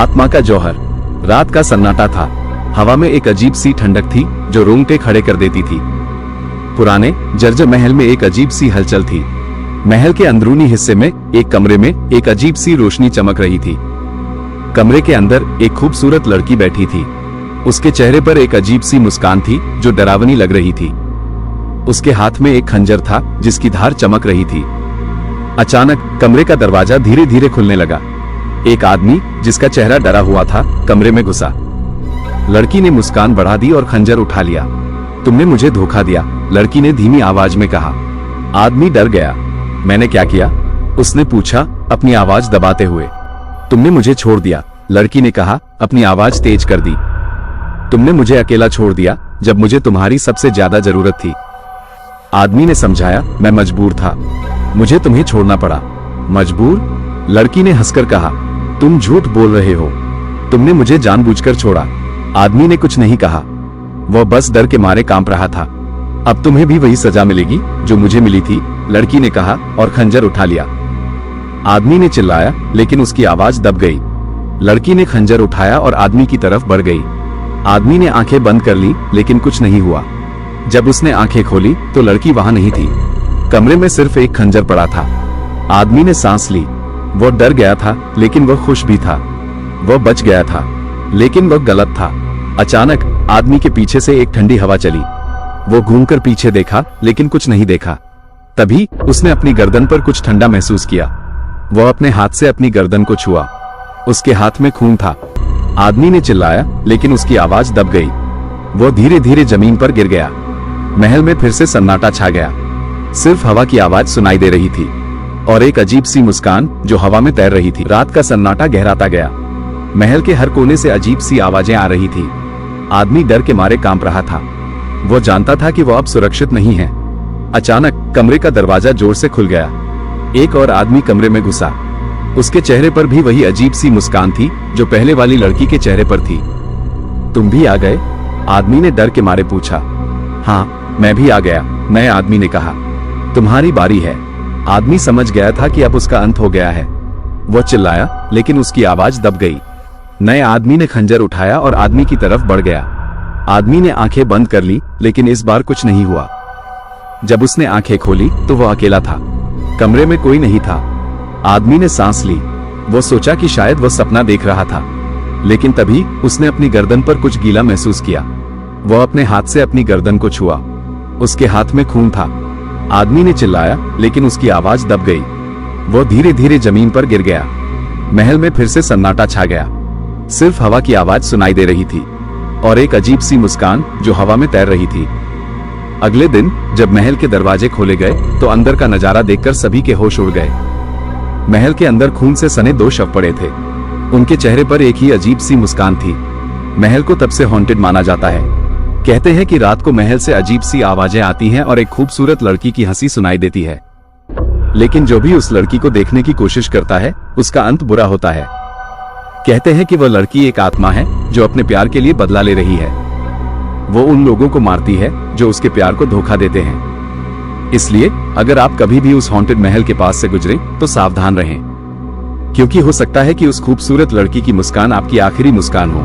आत्मा का जौहर। रात का सन्नाटा था। हवा में एक अजीब सी ठंडक थी जो रोंगटे खड़े कर देती थी। पुराने जर्जर महल में एक अजीब सी हलचल थी। महल के अंदरूनी हिस्से में एक कमरे में एक अजीब सी रोशनी चमक रही थी। कमरे के अंदर एक खूबसूरत लड़की बैठी थी। उसके चेहरे पर एक अजीब सी मुस्कान थी जो डरावनी लग रही थी। उसके हाथ में एक खंजर था जिसकी धार चमक रही थी। अचानक कमरे का दरवाजा धीरे धीरे खुलने लगा। एक आदमी जिसका चेहरा डरा हुआ था कमरे में घुसा। लड़की ने मुस्कान बढ़ा दी और खंजर उठा लिया। तुमने मुझे धोखा दिया, लड़की ने धीमी आवाज में कहा। आदमी डर गया। मैंने क्या किया? उसने पूछा अपनी आवाज दबाते हुए। तुमने मुझे छोड़ दिया, लड़की ने कहा अपनी आवाज तेज कर दी। तुमने मुझे अकेला छोड़ दिया जब मुझे तुम्हारी सबसे ज्यादा जरूरत थी। आदमी ने समझाया, मैं मजबूर था, मुझे तुम्हें छोड़ना पड़ा। मजबूर? लड़की ने हंसकर कहा, तुम झूठ बोल रहे हो, तुमने मुझे जानबूझकर छोड़ा। आदमी ने कुछ नहीं कहा, वह बस डर के मारे कांप रहा था। अब तुम्हें भी वही सजा मिलेगी जो मुझे मिली थी, लड़की ने कहा और खंजर उठा लिया। आदमी ने चिल्लाया लेकिन उसकी आवाज दब गई। लड़की ने खंजर उठाया और आदमी की तरफ बढ़ गई। आदमी ने आंखें बंद कर ली लेकिन कुछ नहीं हुआ। जब उसने आंखें खोली तो लड़की वहां नहीं थी। कमरे में सिर्फ एक खंजर पड़ा था। आदमी ने सांस ली। वह डर गया था लेकिन वह खुश भी था। वह बच गया था लेकिन वह गलत था। अचानक आदमी के पीछे से एक ठंडी हवा चली। वो घूमकर पीछे देखा लेकिन कुछ नहीं देखा। तभी उसने अपनी गर्दन पर कुछ ठंडा महसूस किया। वह अपने हाथ से अपनी गर्दन को छुआ। उसके हाथ में खून था। आदमी ने चिल्लाया लेकिन उसकी आवाज दब गई। वो धीरे धीरे जमीन पर गिर गया। महल में फिर से सन्नाटा छा गया। सिर्फ हवा की आवाज सुनाई दे रही थी और एक अजीब सी मुस्कान जो हवा में तैर रही थी। रात का सन्नाटा गहराता गया। महल के हर कोने से अजीब सी आवाजें आ रही थी। आदमी डर के मारे कांप रहा था। वो जानता था कि वो अब सुरक्षित नहीं है। अचानक कमरे का दरवाजा जोर से खुल गया। एक और आदमी कमरे में घुसा। उसके चेहरे पर भी वही अजीब सी मुस्कान थी जो पहले वाली लड़की के चेहरे पर थी। तुम भी आ गए? आदमी ने डर के मारे पूछा। हाँ, मैं भी आ गया, नए आदमी ने कहा। तुम्हारी बारी है। आदमी समझ गया था कि अब उसका अंत हो गया है। वह चिल्लाया लेकिन उसकी आवाज दब गई। नए आदमी ने खंजर उठाया और आदमी की तरफ बढ़ गया। आदमी ने आंखें बंद कर ली लेकिन इस बार कुछ नहीं हुआ। जब उसने आंखें खोली तो वह अकेला था। कमरे में कोई नहीं था। आदमी ने सांस ली। वो सोचा कि शायद वह सपना देख रहा था, लेकिन तभी उसने अपनी गर्दन पर कुछ गीला महसूस किया। वह अपने हाथ से अपनी गर्दन को छुआ। उसके हाथ में खून था। आदमी ने चिल्लाया लेकिन उसकी आवाज दब गई। वह धीरे धीरे जमीन पर गिर गया। महल में फिर से सन्नाटा छा गया। सिर्फ हवा की आवाज सुनाई दे रही थी और एक अजीब सी मुस्कान जो हवा में तैर रही थी। अगले दिन जब महल के दरवाजे खोले गए तो अंदर का नजारा देखकर सभी के होश उड़ गए। महल के अंदर खून से सने 2 शव पड़े थे। उनके चेहरे पर एक ही अजीब सी मुस्कान थी। महल को तब से हॉन्टेड माना जाता है। कहते हैं कि रात को महल से अजीब सी आवाजें आती हैं और एक खूबसूरत लड़की की हंसी सुनाई देती है, लेकिन जो भी उस लड़की को देखने की कोशिश करता है उसका अंत बुरा होता है। कहते हैं कि वह लड़की एक आत्मा है जो अपने प्यार के लिए बदला ले रही है। वो उन लोगों को मारती है जो उसके प्यार को धोखा देते हैं। इसलिए अगर आप कभी भी उस हॉन्टेड महल के पास से गुजरे तो सावधान रहें, क्योंकि हो सकता है कि उस खूबसूरत लड़की की मुस्कान आपकी आखिरी मुस्कान हो।